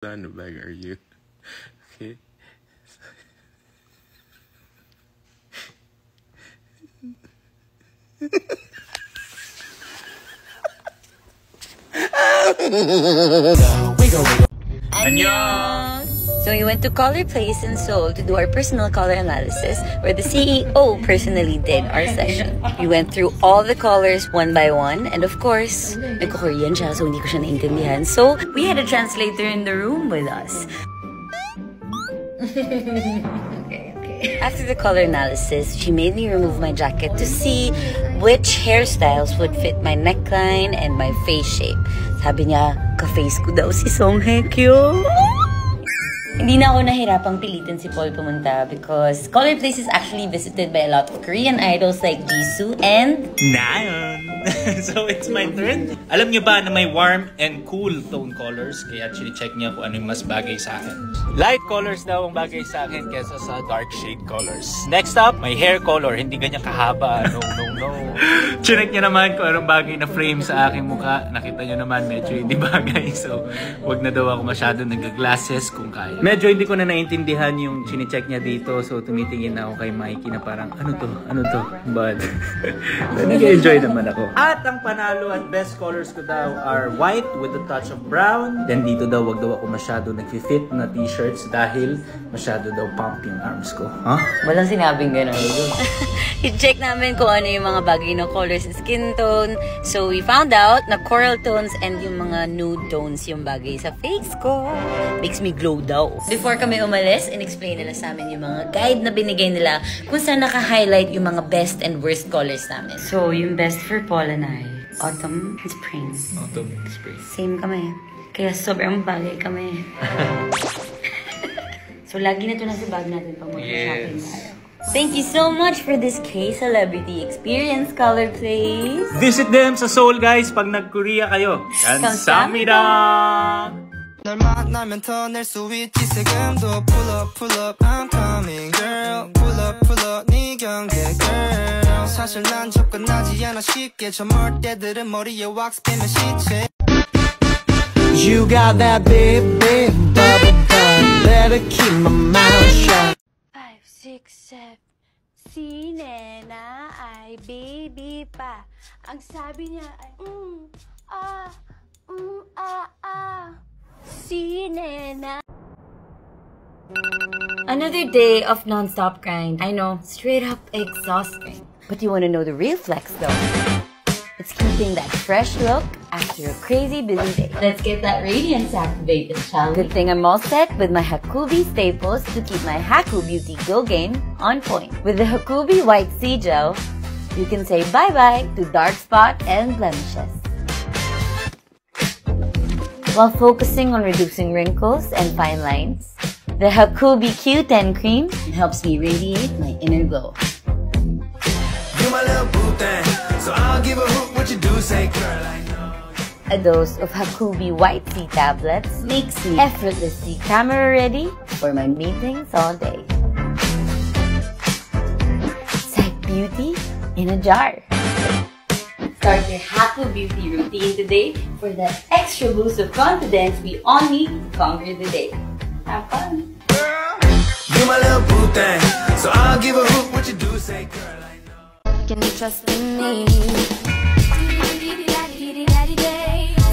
kind of bag are you? Okay. Annyeong! So we went to Color Place in Seoul to do our personal color analysis, where the CEO personally did our session. We went through all the colors one by one, and of course, nagko-Korean siya, so hindi ko siya naintindihan. So we had a translator in the room with us. After the color analysis, she made me remove my jacket to see which hairstyles would fit my neckline and my face shape. Sabi niya, ka-face ko daw si Song Hye Kyo. Hindi na ako nahirapang pilitin si Paul pumunta because Color Place is actually visited by a lot of Korean idols like Jisoo and Nayeon. So it's my turn. Alam niyo ba na may warm and cool tone colors? Kaya actually check niya kung ano yung mas bagay sa akin. Light colors daw ang bagay sa akin kesa sa dark shade colors. Next up, my hair color. Hindi ganyan kahaba. No. Check niya naman kung anong bagay na frame sa aking mukha. Nakita niyo naman medyo hindi bagay. So wag na daw ako masyado nag-glasses kung kaya. Medyo hindi ko na naintindihan yung chine-check niya dito. So tumitingin na ako kay Mikey na parang ano to? But nag-enjoy naman ako. At ang panalo at best colors ko daw are white with a touch of brown. Then dito daw wag daw ako masyado nag-fit na t-shirts dahil masyado daw pump yung arms ko. Huh? Walang sinabing gano'n. I-check namin kung ano yung mga bagay ng colors sa skin tone. So we found out na coral tones and yung mga nude tones yung bagay sa face ko. Makes me glow daw. Before kami umalis, in-explain nila sa amin yung mga guide na binigay nila kung saan naka-highlight yung mga best and worst colors namin. So yung best for Paul and I, autumn and spring. Autumn and spring. Same kami. Kaya sobrang bagay kami. So lagi na ito nasa bag natin pag mag-shopping tayo. Thank you so much for this K-Celebrity Experience, Color Place. Visit them sa Seoul, guys, pag nag-Korea kayo. 감사합니다. 널 만나면 더 낼 수 있지 세금도 pull up I'm coming girl pull up 네 경계 girl 사실 난 접근하지 않아 쉽게 저 멀때들은 머리에 왁스 빼면 시체 You got that big bubble butt better keep my mouth shut 5, 6, 7 Sine na ay baby pa ang sabi niya ay Another day of non-stop grind. I know, straight up exhausting. But you want to know the real flex though? It's keeping that fresh look after a crazy busy day. Let's get that radiance activated, shall we? Good thing I'm all set with my Hakubi staples to keep my Haku Beauty Glow game on point. With the Hakubi White Sea Gel, you can say bye-bye to dark spot and blemishes, while focusing on reducing wrinkles and fine lines. The Hakubi Q10 cream helps me radiate my inner glow. You my little boo thing, so I'll give a hoot what you do, say girl I know. A dose of Hakubi White Sea tablets makes me effortlessly camera ready for my meetings all day. It's like beauty in a jar. Start your Haku Beauty routine today for that extra boost of confidence we all need to conquer the day. Have fun! You my little boo thing, so I'll give a hoot what you do, say girl I know. Can you trust in me?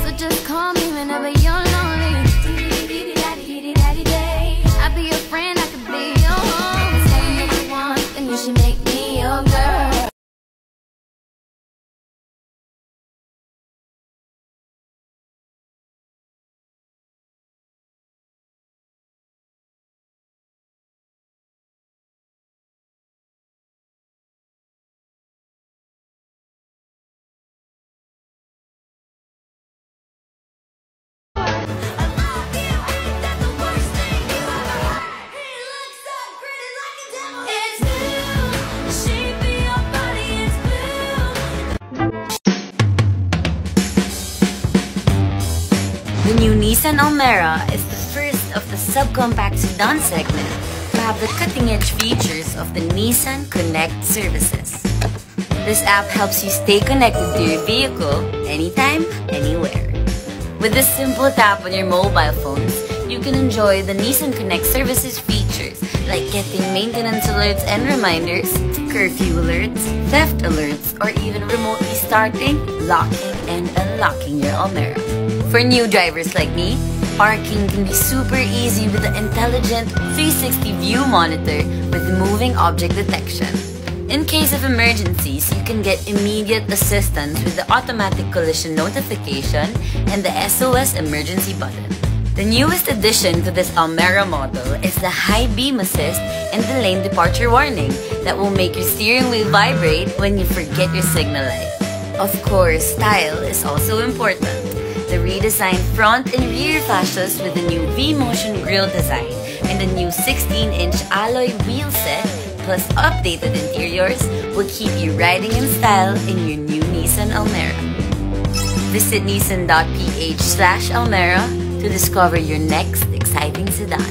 So just call me whenever you're lonely. I'll be your friend, I could be your home. Say what you want, then you should make me your girl. The new Nissan Almera is the first of the subcompact sedan segment to have the cutting-edge features of the Nissan Connect services. This app helps you stay connected to your vehicle anytime, anywhere. With a simple tap on your mobile phones, you can enjoy the Nissan Connect services features like getting maintenance alerts and reminders, curfew alerts, theft alerts, or even remotely starting, locking, and unlocking your Almera. For new drivers like me, parking can be super easy with the intelligent 360 view monitor with moving object detection. In case of emergencies, you can get immediate assistance with the automatic collision notification and the SOS emergency button. The newest addition to this Almera model is the high beam assist and the lane departure warning that will make your steering wheel vibrate when you forget your signal light. Of course, style is also important. The redesigned front and rear fascias with the new V-Motion grille design and the new 16-inch alloy wheel set plus updated interiors will keep you riding in style in your new Nissan Almera. Visit nissan.ph/Almera to discover your next exciting sedan.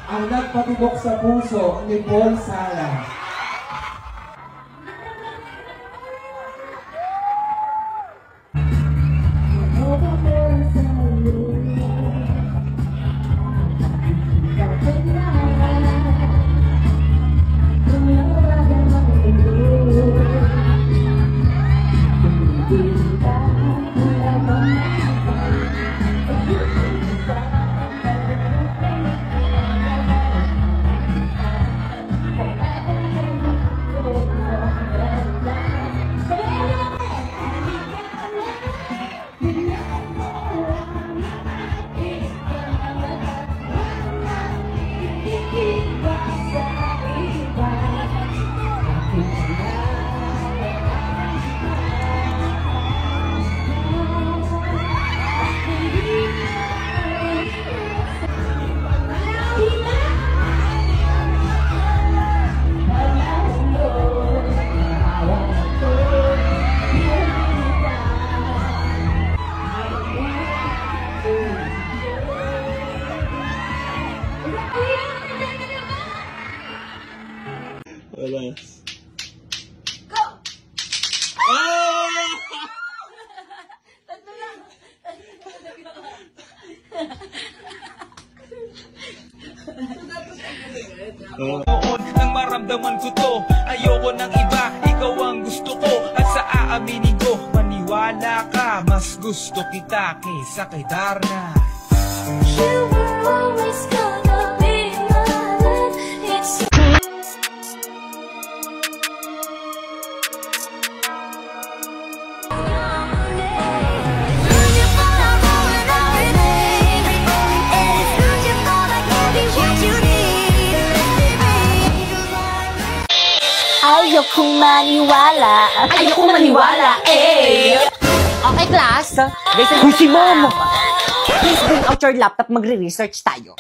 Ang nagpatubok sa puso ni Paul Sala. Alas. Go! Nang maramdaman ko to, ayoko ng iba, ikaw ang gusto ko. At sa aaminin ko, maniwala ka, mas gusto kita kaysa kay Darna. You were always gonna be my love. It's Ayokong maniwala. Ayokong maniwala, eh! Okay, class. Uy, si Mom! Please bring out your laptop. Magre-research tayo.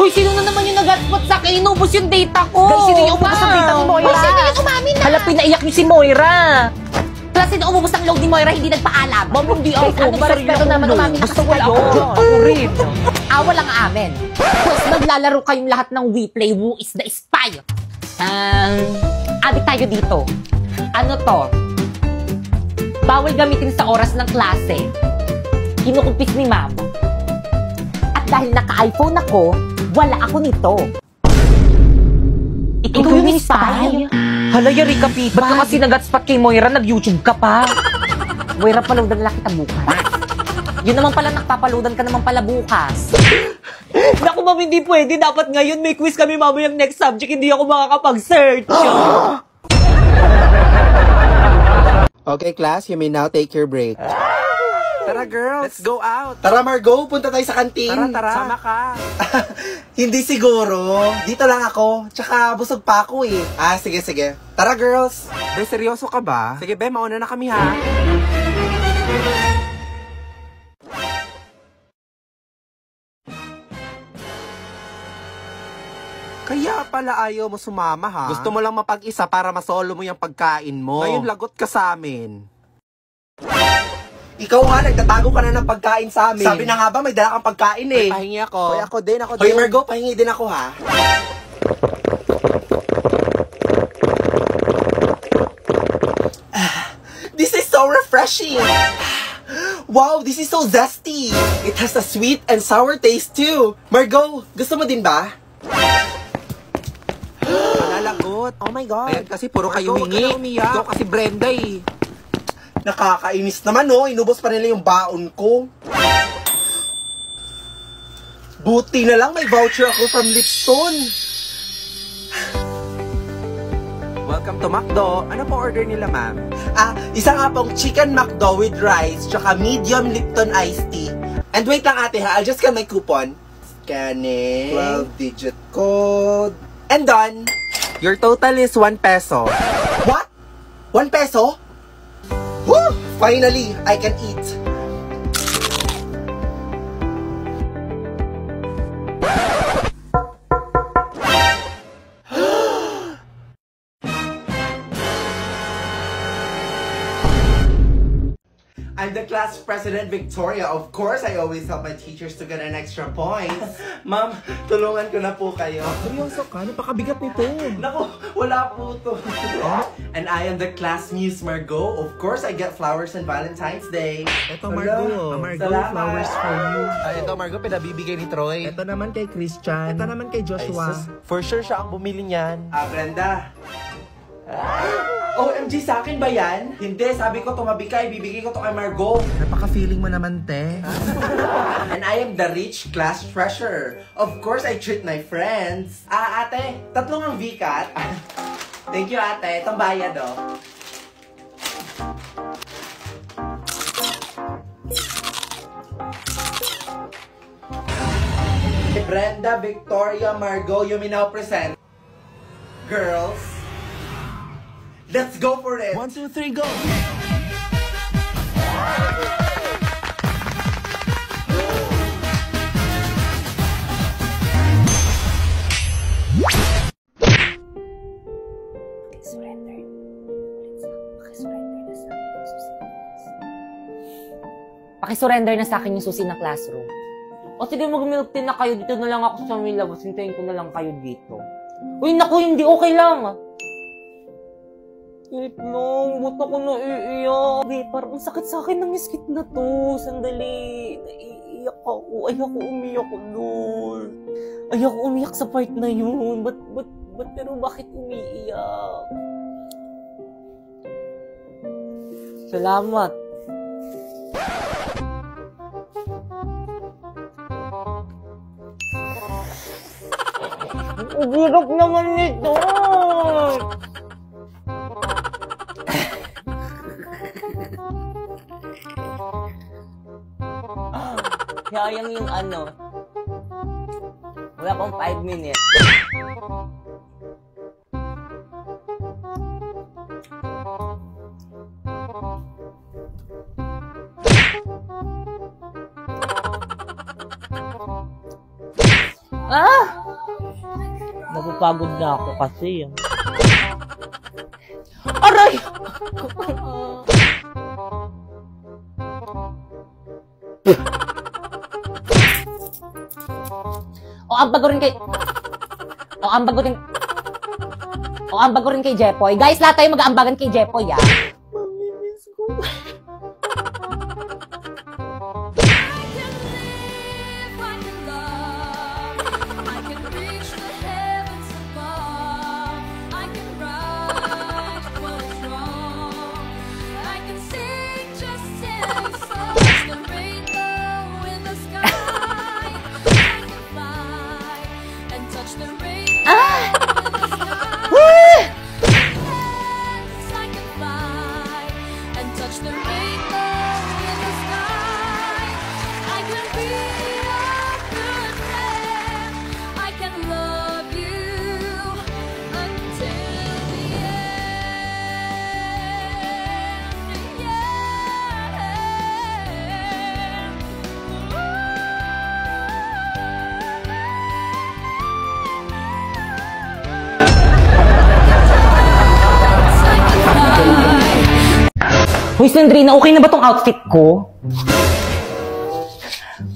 Uy, sino na naman yung nag-hotspot sa akin? Inubos yung data ko. Guys, sino yung umubos ang data ni Moira? Uy, sino yung umamin na? Hala, pinaiyak niyo si Moira. Plus, sino umubos ang load ni Moira, hindi nagpaalam. Mom, hindi ako. Ano ba, respeto naman umamin na kasi kayo. Ako rin. Walang amin. Plus, naglalaro kayong lahat ng We Play Who is the Spy. Adik tayo dito. Ano to? Bawal gamitin sa oras ng klase. Kinukumpis ni Ma'am. At dahil naka-iPhone ako, wala ako nito. Ikaw yung spy? Hala, yari ka, Pete. Ba't ka kasi nag-hotspot kay Moira? Nag-YouTube ka pa. Moira, paloadan lang kita bukas. Yun naman pala, nakpapaloadan ka naman pala bukas. Naku, ma'am, hindi pwede. Dapat ngayon may quiz kami mamayang next subject. Hindi ako makakapag-search. Okay, class, you may now take your break. Tara, girls. Let's go out. Tara, Margo, punta tayo sa kantin. Tara. Sama ka. Hindi siguro. Dito lang ako. Tsaka busog pa ako eh. Sige. Tara, girls. Be, seryoso ka ba? Sige, Be, mauna na kami ha. Kaya pala ayaw mo sumama ha? Gusto mo lang mapag-isa para masolo mo yung pagkain mo. Ngayon lagot ka sa amin. Ikaw nga, nagtatago ka na ng pagkain sa amin. Sabi na nga ba, may dala kang pagkain eh. Pahingi ako. Hoy, ako din. Hoy, Margo, pahingi din ako ha. This is so refreshing. Wow, this is so zesty. It has a sweet and sour taste too. Margo, gusto mo din ba? Malalagot. Oh my God. Ayan kasi puro kayo hingi. Ikaw kasi Brenda eh. Nakakainis naman no, inubos pa nila yung baon ko. Buti na lang may voucher ako from Lipton. Welcome to McDo. Ano po order nila, ma'am? Isa nga pong chicken McDo with rice, tsaka medium Lipton iced tea. And wait lang ate ha, I'll just scan my coupon. Scanning. 12-digit code. And done. Your total is 1 peso. What? 1 peso? Woo! Finally, I can eat. I'm the class president, Victoria. Of course, I always help my teachers to get an extra point. Ma'am, tulungan ko na po kayo. Seryoso ka? Napakabigat nito. Naku, wala po to. And I am the class muse, Margo. Of course, I get flowers on Valentine's Day. Ito, Margo. Margo, flowers for you. Ito, Margo, pinabibigay ni Troy. Ito naman kay Christian. Ito naman kay Joshua. For sure, siya ang bumili niyan. Brenda. OMG, sa akin ba yan? Hindi, sabi ko tumabi ka, ibibigay ko to kay Margo. Napaka-feeling mo naman, te. And I am the rich class treasurer. Of course, I treat my friends. Ate, tatlong ang VCAT. Thank you, ate. Itong bayad, oh. Brenda, Victoria, Margo, you may now present. Girls, let's go for it! 1, 2, 3, go! Pakisurrender na sa akin yung susi ng classroom. O sige, mag-milk tea na kayo. Dito na lang ako sa may labas. Hintayin ko na lang kayo dito. Uy, naku, hindi okay lang. Wait lang, ba't ako naiiyak? Wait, parang ang sakit sa akin ng skit na to. Sandali, naiiyak ako. Ayoko umiyak doon. Ayoko umiyak sa part na yun. Pero bakit umiiyak? Salamat. Ang hirap naman nito! Sayang yung ano. Wala pang 5 minutes. Napapagod na ako kasi. Aray! Ambag ko rin kay Jepoy. Guys, lahat tayo mag-aambagan kay Jepoy, ah. Mamimiss ko. I can reach the heavens above. I can run. touch the rainbow in the sky. I can be your good friend. I can love you until the end. Hoy, Sandrina, okay na ba tong outfit ko?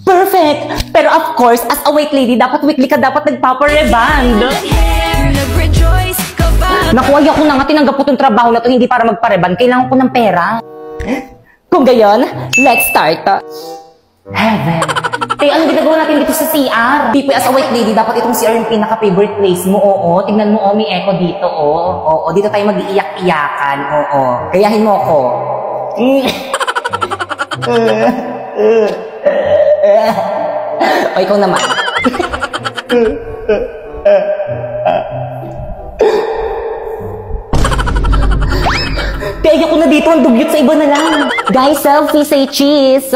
Perfect! Pero of course, as a white lady, dapat weekly ka dapat nagpapareband. Naku, ayoko na nga, tinanggap ko tong trabaho na to hindi para magpareband. Kailangan ko ng pera. Kung gayon, let's start. Heaven. Te, ano ginagawa natin dito sa CR? Tipo, as a white lady, dapat itong CR yung pinaka-favorite place mo. Oo, tignan mo, may echo dito. Oo, dito tayo mag-iiyak-iyakan. Oo, gayahin mo ako. O, ikaw naman. Kaya ko na dito, ang dugyot sa iba na lang. Guys, selfie, say cheese.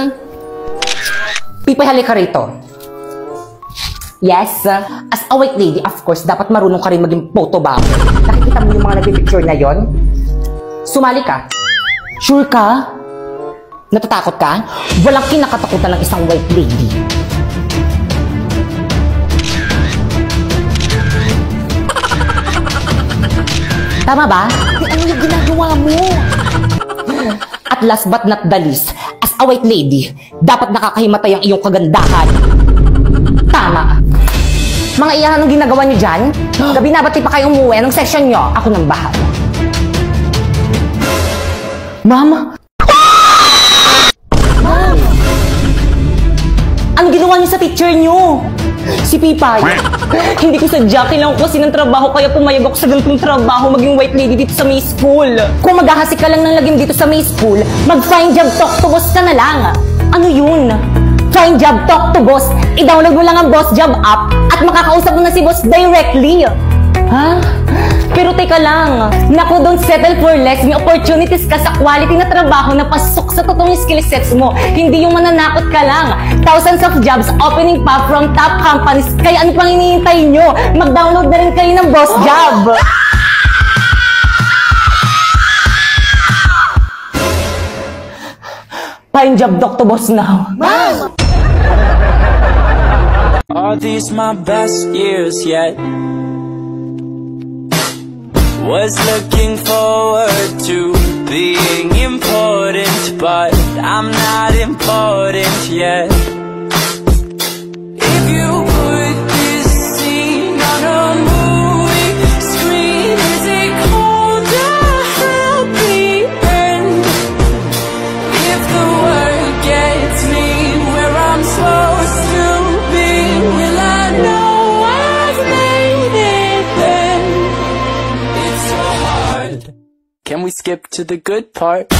Pipay, halika rito. Yes, as a white lady, of course, dapat marunong ka rin maging photo bomb. Nakikita mo yung mga nagpipicture na yon? Sumali ka. Sure ka? Natatakot ka? Walang kinakatakutan ng isang white lady. Tama ba? Ano yung ginagawa mo? At last but not the least, as a white lady, dapat nakakahimatay ang iyong kagandahan. Tama. Mga iyahan ang ginagawa niyo dyan? Gabi na, ba't di pa kayo umuwi? Anong session niyo? Ako nang bahala. Ma'am? Ma'am? Ano ginawa niyo sa picture niyo? Si Pipay. Hindi ko sadya, kailangan ko kasi ng trabaho kaya pumayag ako sa ganitong trabaho maging white lady dito sa May School. Kung maghahasik ka lang ng lagim dito sa May School, mag-find job talk to boss ka na lang. Ano yun? Find job talk to boss. I-download mo lang ang Boss Job app at makakausap mo na si boss directly. Ha? Pero teka lang. Naku, don't settle for less. May opportunities ka sa quality na trabaho na pasok sa totoong skill sets mo. Hindi yung mananakot ka lang. Thousands of jobs opening pa from top companies. Kaya ano pang hinihintay nyo? Mag-download na rin kayo ng Boss Job. Find job talk to boss now. Ma'am! Are these my best years yet? Was looking forward to being important, but I'm not important yet. If you put this scene on a movie screen, is it cold to happy end? If the world gets me where I'm supposed to be, will I know I've made it then? It's so hard. Can we skip to the good part?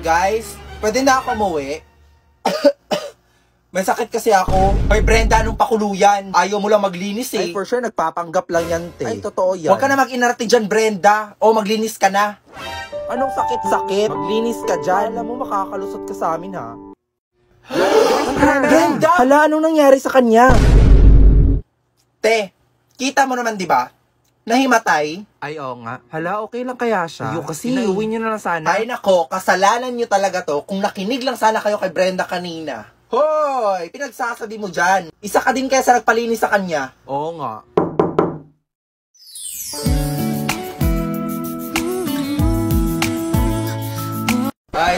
Guys, pwede na ako umuwi? May sakit kasi ako. Hoy Brenda, anong pakuluyan? Ayaw mo lang maglinis eh. Ay, for sure, nagpapanggap lang yan, te. Ay, totoo yan. Huwag ka na mag-inarte dyan, Brenda. O, maglinis ka na. Anong sakit-sakit? Maglinis ka dyan. Alam mo, makakalusot ka sa amin, ha? Brenda! Hala, anong nangyari sa kanya? Te, kita mo naman, di ba? Nahimatay. Ay, oo nga. Hala, okay lang kaya siya? Iyo kasi. Iuwi niyo na lang sana. Ay, nako, kasalanan niyo talaga to kung nakinig lang sana kayo kay Brenda kanina. Hoy, pinagsasabi mo dyan. Isa ka din kaya sa nagpalinis sa kanya. Oo nga.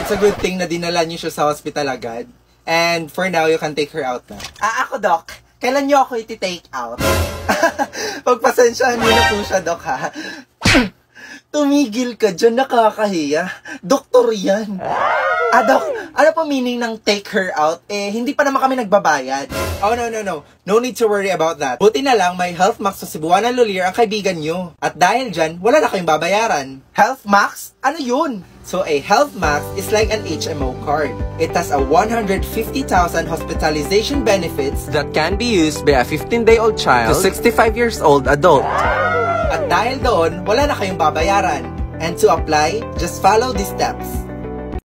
It's a good thing na dinala niyo siya sa hospital agad. And for now, you can take her out na. Ako, Doc. Kailan niyo ako iti-take out? Pagpasensyahan niyo na po siya, Doc, ha? Tumigil ka dyan, nakakahiya. Doktor yan. Doc, Ano po meaning ng take her out? Eh, hindi pa naman kami nagbabayad. Oh, no. No need to worry about that. Buti na lang may Health Max sa Cebuana Lolier ang kaibigan nyo. At dahil dyan, wala na kayong babayaran. Health Max? Ano yun? So a Health Max is like an HMO card. It has a 150,000 hospitalization benefits that can be used by a 15-day-old child to 65 years old adult. At dahil doon, wala na kayong babayaran. And to apply, just follow these steps.